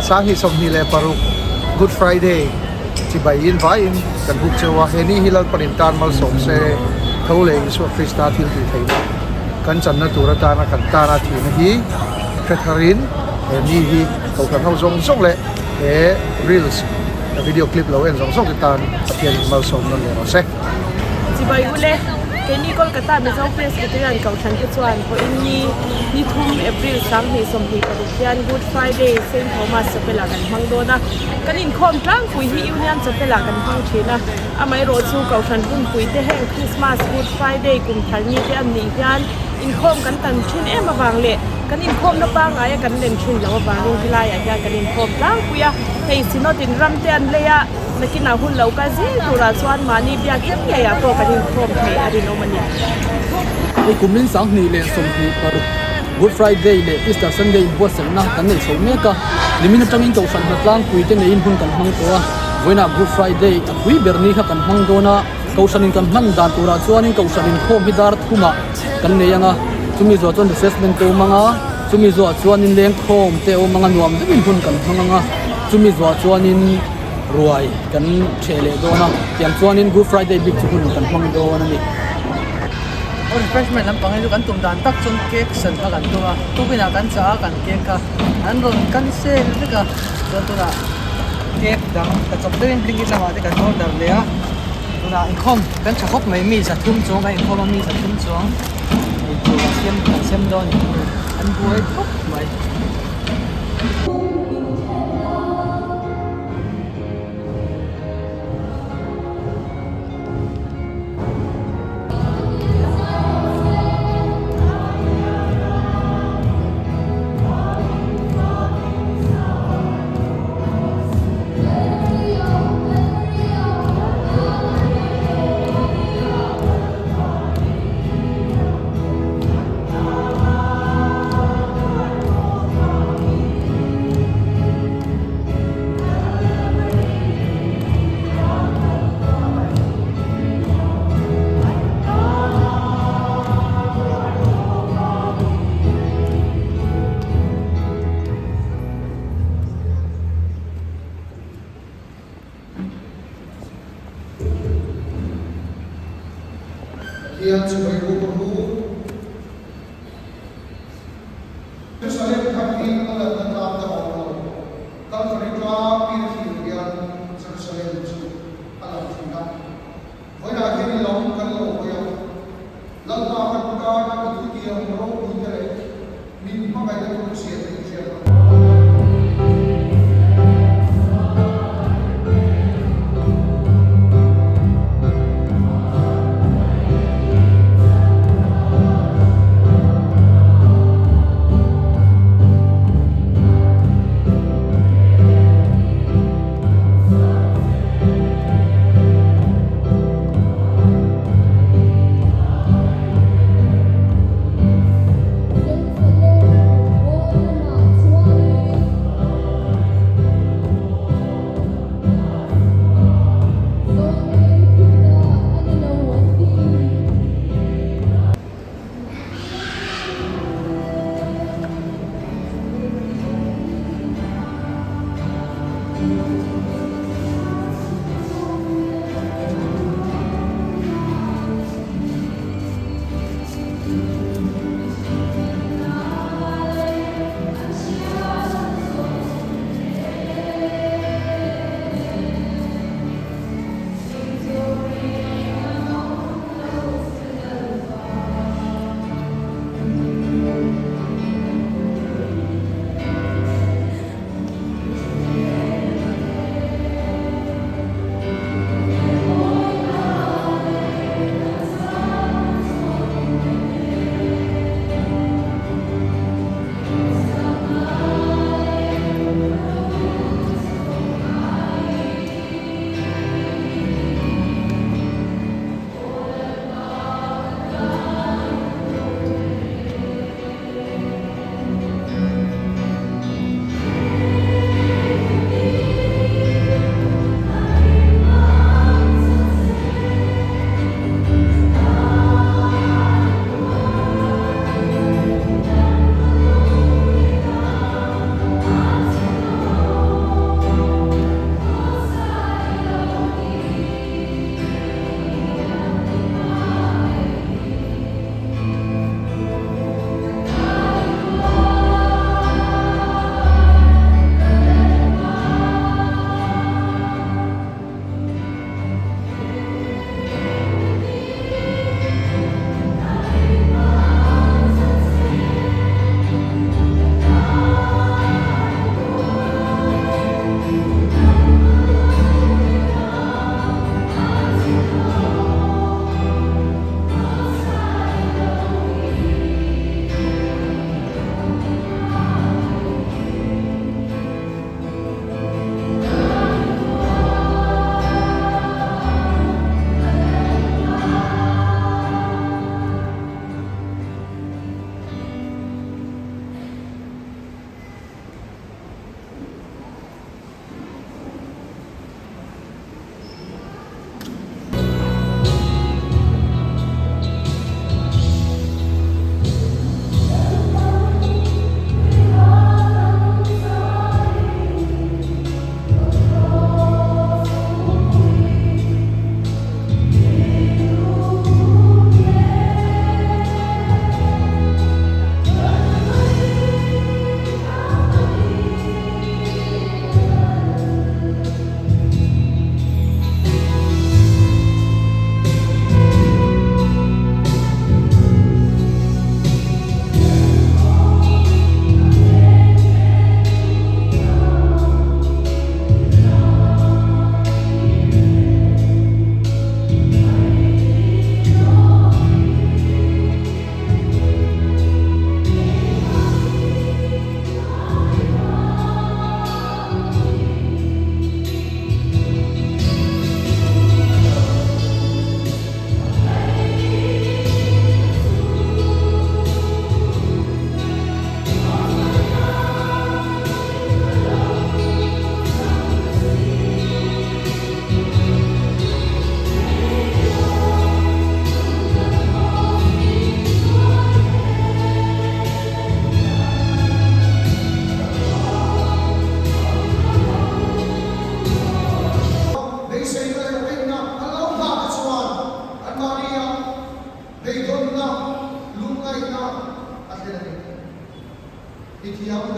sáng hi som hi le paruk Good Friday chỉ bảy in vài in cần bục châu hoa heni hilal panin tan mal som se thâu le Isu Krista thil ti thei na kan chan na tura ta na kan ta na thi na hi khatharin ni hi ko kan hau zong zong le e reels video clip lo en zong zong ti tan athian mal som na le ro se chỉ bảy ule cái ni Kolkata mi zong place cái tiền cầu thang cái chuan ko in ni thum April sang hi som hi ka bukian Good Friday Saint Thomas sapela kan hangdo na kanin khom tlang pui hi union sapela kan hang thina amai ro chu cầu thang kun pui te heng Christmas Good Friday kum thalni te an ni hian in khom kan tan thin em awang le kanin khom na pa ngai kan len thin lawa bang hilai ya kanin khom tlang puya hei sinotin ram te an le ya nakina hun lau ka zi tura chuan mani bia khem ya ya to kanin khom thei arin omani ai kumin sang ni le som hi par Good Friday le Easter Sunday bo sang na kan nei so me ka limin tangin to san tlang pui te nei hun kan hang to voina Good Friday a pui berni kha kan hang do na kausanin kan man dan tura chuanin kausanin khom hidar thuma kan nei anga chumi zo chon assessment te manga chumi zo chuanin leng khom te o manga nuam demin hun kan hanganga chumi zo chuanin ruai kan chele do na tiang chuanin Good Friday big hun kan hang do na ni refreshment lam pangai kan tum dan tak chun cake san ka kan tua tu bina kan cha kan cake ka an ron kan se le ka chun tu na cake dang ka chop den ding la ma de kan order le a tu na in khom kan cha khop mai mi sa thum chong kai khom mi sa thum chong ni tu sem don an buai khop mai Kian sebagai gubernur Jerusalem kami alat tetap terhormat. Kalau mereka pilih kian Jerusalem itu alat tidak. Wala kini lawan kalau yang lalu akan berada di tiang roh internet min pakai dengan siapa.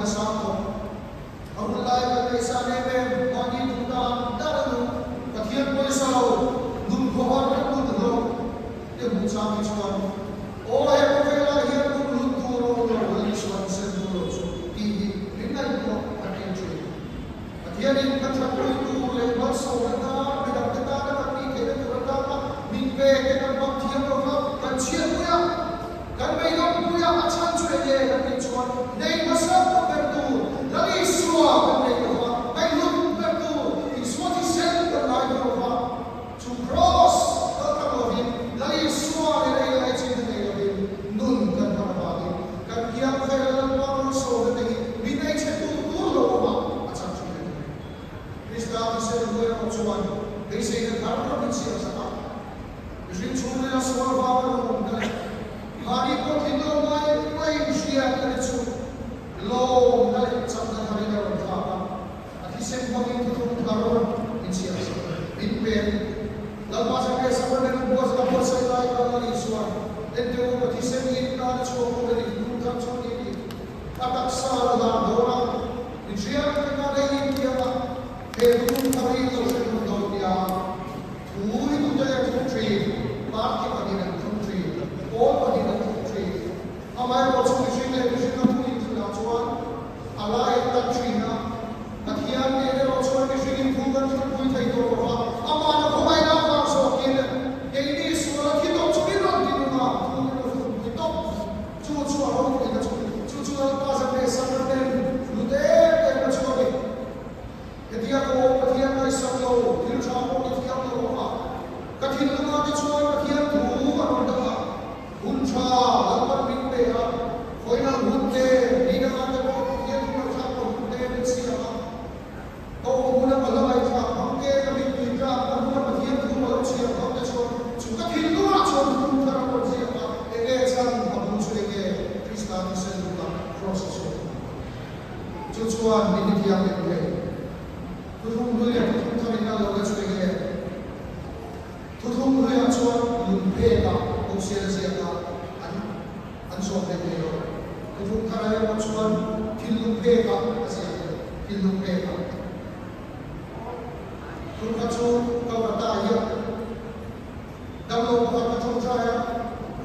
na sa ako. Ang ulay ka kay sa nebe, mani tuta, darano, patiyan mo sa ako, nung kuhan na po doon, yung sa akin sa ako. O ay ko kaya lahiyan mo luturo, wala iswan sa duro, so tihi, rinay ko at entry. Patiyan yung katrapoy ko, lebat sa wala, pinagkata na kapikay na turatama, minpe, kinabagtiyan mo ka, kansiyan mo yan. Kan may lang kuya at saan suya niya ang itsuan, nay masarap na perdo, lagi iswa kan may kawa, may lutong perdo, iswa ti sen kan may kawa, to cross, tatawin, lagi iswa nila yung itin na nilawin, nun kan karabagin, kan kiyang kaya lang mga so, na binay siya tutulo ba, at saan suya niya. Krista at sen kuya ang itsuan, kay say nagkarapin siya sa ka. Kasi itsuan nila sa mga bawa ng mga hari ko kito may siya kanitsu lo nalit sa hari na rata at isip mo yung tutong karon in siya binpen lalpas ang sa mga buwas na buwas sa ilay ka na iswa then do what isip yung kanitsu ko na nagdukan sa nili at sa ladora in siya ka na yung kaya pero kung karito sa yung daw niya tuloy ko tayo kung trade bakit pa din ang country all pa din ang country amay mo sa machine na machine na po yung tunatuan alay at country na at yan nila mo sa machine yung bugan sa po yung tayo pa ama na kumay na pa sa akin kaya hindi wala kitop sa pinag din na kitop chuchu ako yung chuchu na pa sa pesa na din luder kaya na chuwi kaya ako pati yan na isang lo yung chamo kaya ako pa katin lang natin chuwi pati yan buong ang dama uncha lalpan minpe ha koi na hunte di na ate ko yan ko sa ko hunte din siya ha ko muna malay sa hangke kami tuika ano na pagyan ko malo siya ha ta so suka hindu na so kung tara ko siya ha san abuso ege kristani sen na process so chuchuan binigyan ng way tutong duya tutong kami na lo ga ege tutong duya chuan lumpe ka kung siya ka an so de yo tutong karaya mo chuan kilumpe ka kasi kilumpe ka kung katso ka bataya dalo ka katso chaya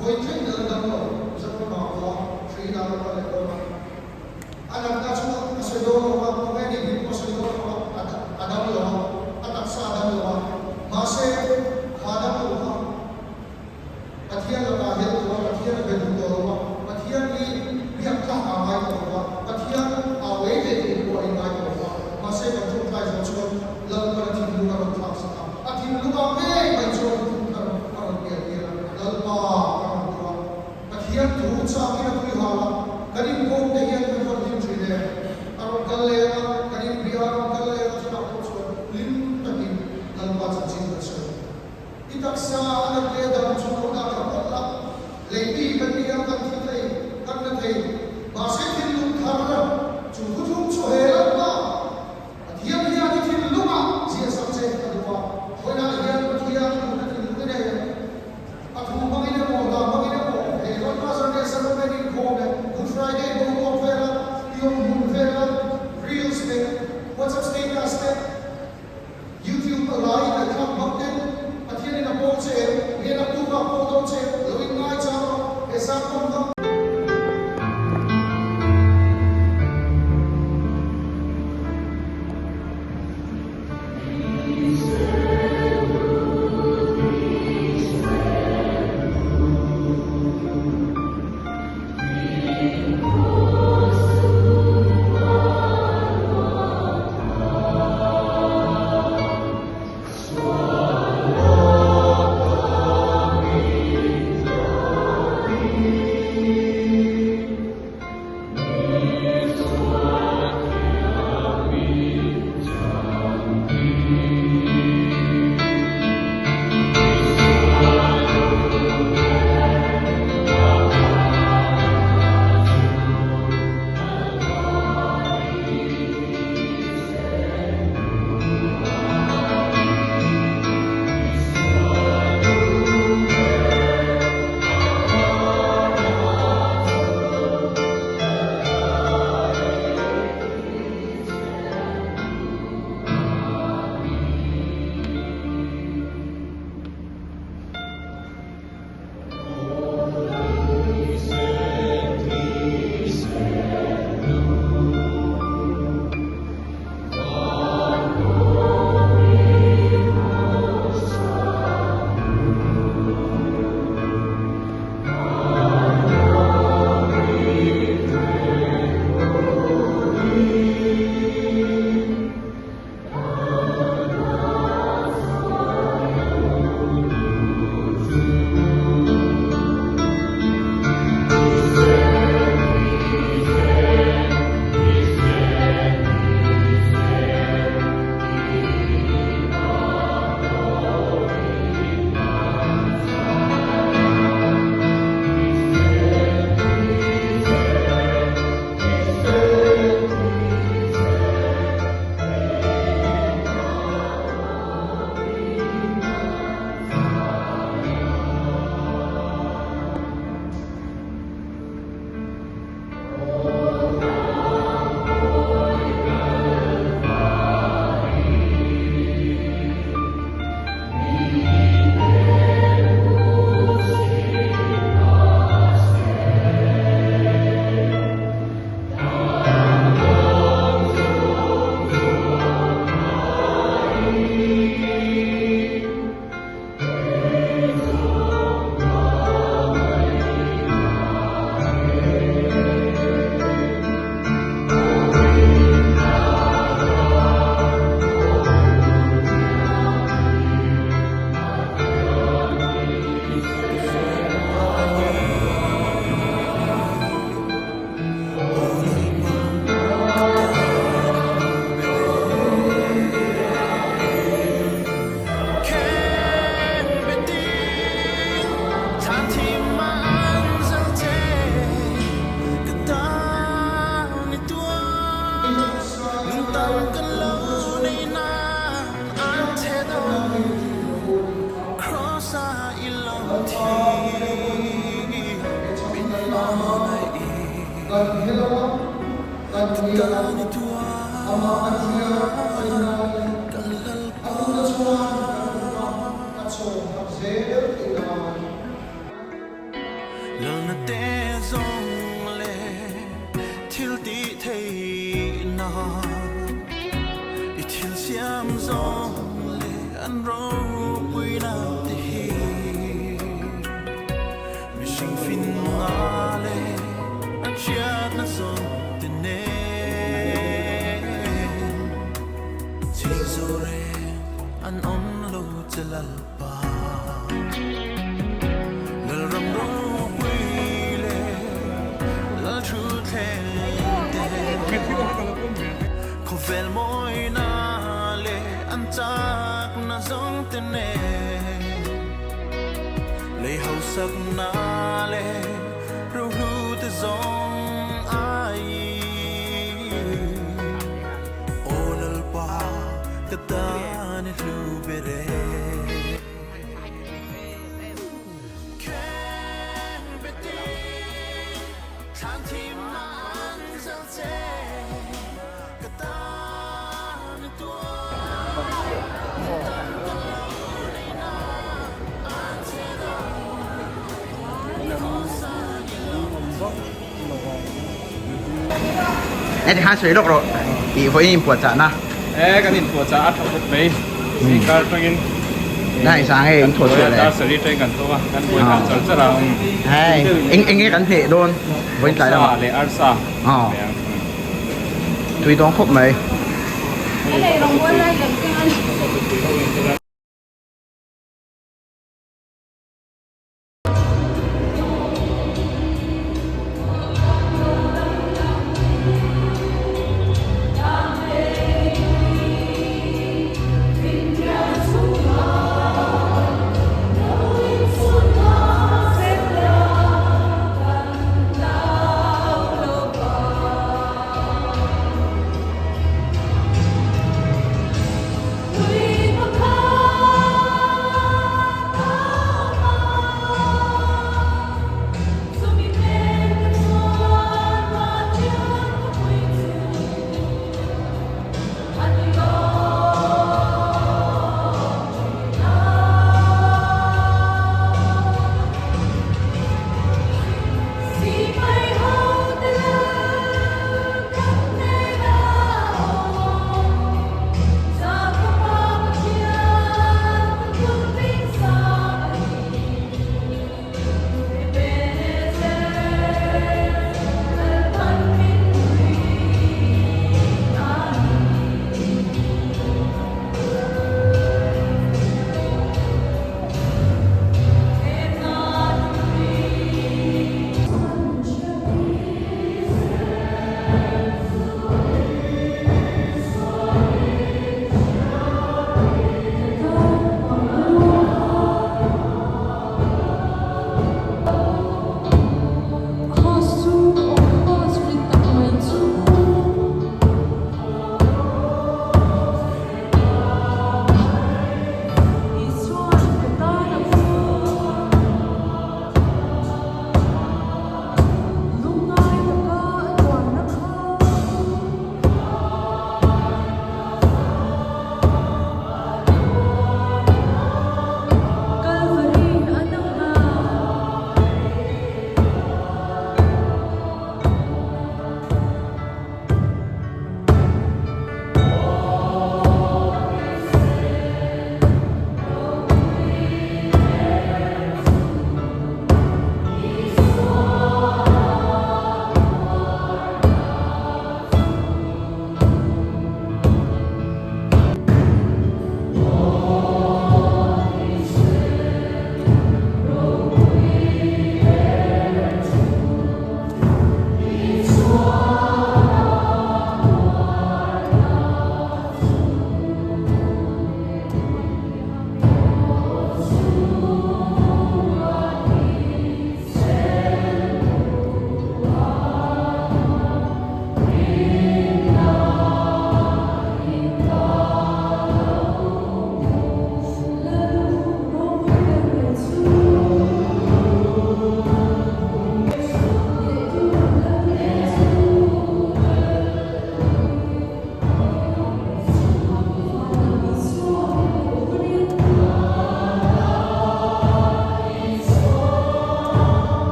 voi train na dalo sa mga ko free na pa le ko anak katso kasi do ka pwede din ko sa do ka adam lo at sa adam lo mase khadam lo patiyan na kahit ko patiyan na ganun ko patiyan ni biyak ka amay ko patiyan away din ko ay may ko masay ka tong tayo sa lang para tinulu ka ng tapos ka at tinulu ka may so ka ng kaya lalpa ka patiyan tuhod sa akin at ihala kanin ko kaya ka ng din sila arong kalera Lỡ té rong lệ thiếu tí thấy nó ít thiếu xiêm rong lệ ăn rau quy nào thì mình sinh phin ngã lệ ăn chiết nó rong tên nè chỉ rồi ăn ôn lâu chỉ là ba lỡ rầm rau Ko vel moi na le an tak na zong te ne le hau sak na le ru ru te zong ai olal pa ka ta ne lu bere Này thì hai suy lúc rồi, bị với im buồn chán na. Cái nhìn của cha thọ thực mấy, thì cái trong in Này sáng ấy thổi sửa ta này. xử lý trên gần tôi kan buổi hàng chọn rất là Hay, anh nghe cắn thể đôn với trái đâu. để ăn sa. Tùy tốn khúc mấy. Cái này đồng quân đây gần cái We become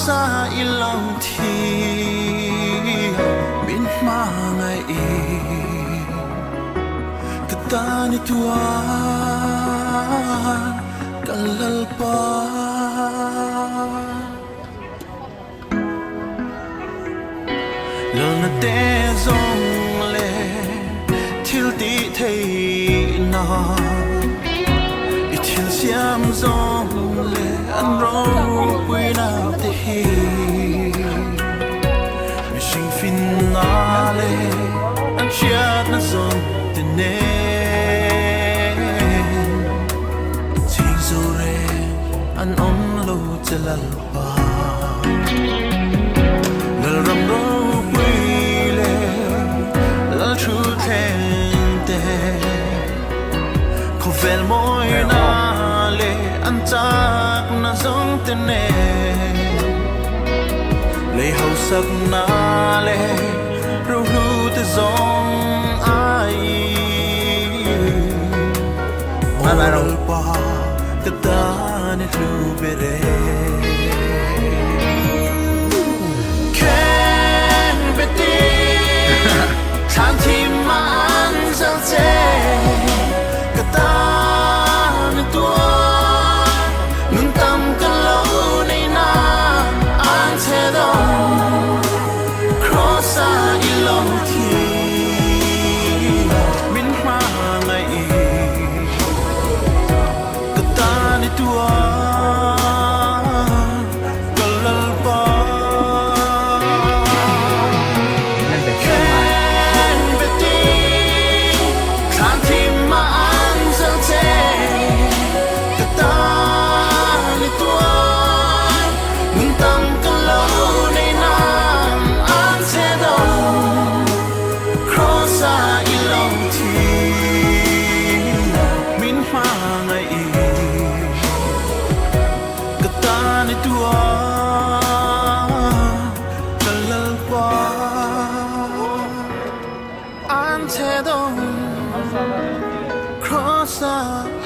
sa ilang thi min mangai katani tuan kalalpa lal na te zong le thil ti thei na i thil siam zong le an rong pui na te hi mi sing fin na le an chiat na zong te ne sing zo re an on lo chalal pa lal ram ro pui le lal thu then te ko vel moi na le an chak na zong te ne le hau sak na le ru ru te zong ai meron. Katani tubere Ken beti Tanti man zalze Katani tua Nun tam kalau nei na an te do Crossa ilong ti Min ma ngai Katani tua Kalalpa Ken beti Tanti man zalze Katani tua Nun tam kalau nei nam an te do Crossa ilong ti Min ma ngai Katani tua Kalalpa An te do Crossa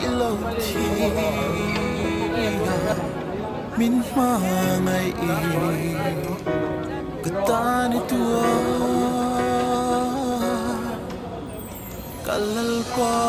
ilong ti Min ma ngai Katani tua Kalalpa